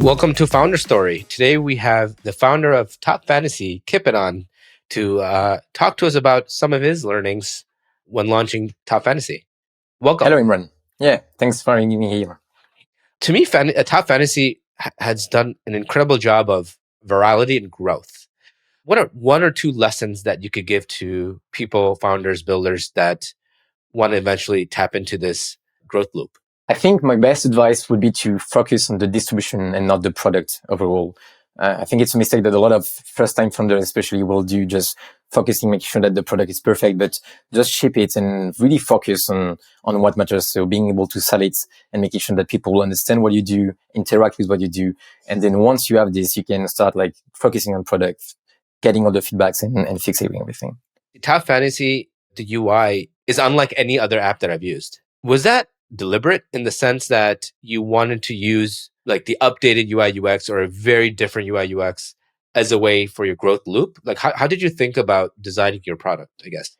Welcome to Founder Story. Today we have the founder of Top Fantasy, Kipit, on to talk to us about some of his learnings when launching Top Fantasy. Welcome. Hello, Imran. Yeah, thanks for having me here. To me, Top Fantasy has done an incredible job of virality and growth. What are one or two lessons that you could give to people, founders, builders that want to eventually tap into this growth loop? I think my best advice would be to focus on the distribution and not the product overall. I think it's a mistake that a lot of first-time founders especially will do, just focusing, making sure that the product is perfect, but just ship it and really focus on what matters. So being able to sell it and making sure that people understand what you do, interact with what you do. And then once you have this, you can start like focusing on product, getting all the feedbacks and fixing everything. Top Fantasy, the UI is unlike any other app that I've used. Was that deliberate in the sense that you wanted to use like the updated UI UX or a very different UI UX as a way for your growth loop? Like how did you think about designing your product, I guess?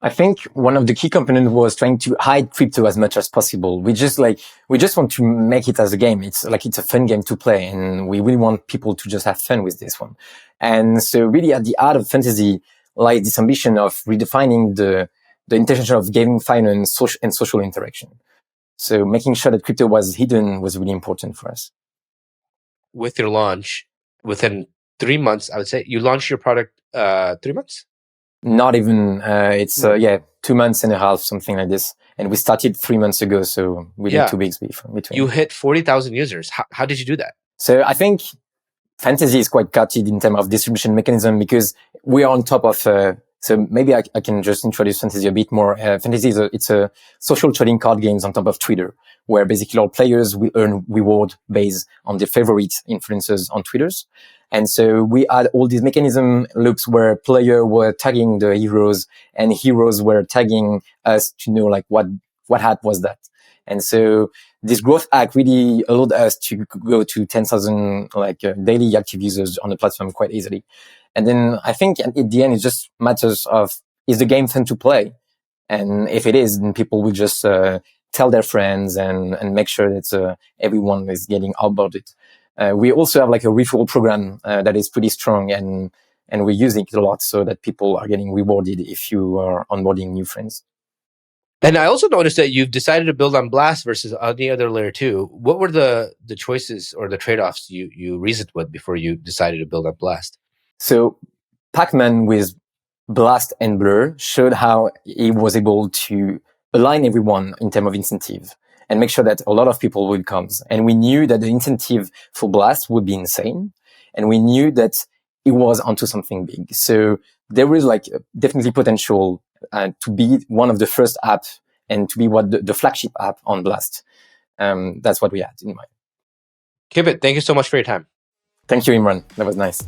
I think one of the key components was trying to hide crypto as much as possible. We just want to make it as a game. It's a fun game to play, and we really want people to just have fun with this one. And so really at the heart of fantasy lies this ambition of redefining the intention of gaming finance and social interaction. So making sure that crypto was hidden was really important for us. With your launch, within 3 months, I would say you launched your product 3 months? Not even, 2 months and a half, something like this. And we started 3 months ago, so we did 2 weeks between. You hit 40,000 users. How did you do that? So I think fantasy is quite gutted in terms of distribution mechanism because we are on top of, so maybe I can just introduce fantasy a bit more. Fantasy it's a social trading card games on top of Twitter, where basically all players will earn reward based on their favorite influencers on Twitters. And so we had all these mechanism loops where players were tagging the heroes and heroes were tagging us to know like what hat was that. And so this growth hack really allowed us to go to 10,000 daily active users on the platform quite easily. And then I think at the end, it just matters of, is the game fun to play? And if it is, then people will just tell their friends and make sure that everyone is getting about it. We also have like a referral program that is pretty strong and we're using it a lot so that people are getting rewarded if you are onboarding new friends. And I also noticed that you've decided to build on Blast versus any other layer 2. What were the choices or the trade-offs you reasoned with before you decided to build on Blast? So Pac-Man with Blast and Blur showed how he was able to align everyone in terms of incentive and make sure that a lot of people would come. And we knew that the incentive for Blast would be insane. And we knew that it was onto something big. So there was definitely potential to be one of the first apps and to be the flagship app on Blast. That's what we had in mind. Kipit, thank you so much for your time. Thank you, Imran. That was nice.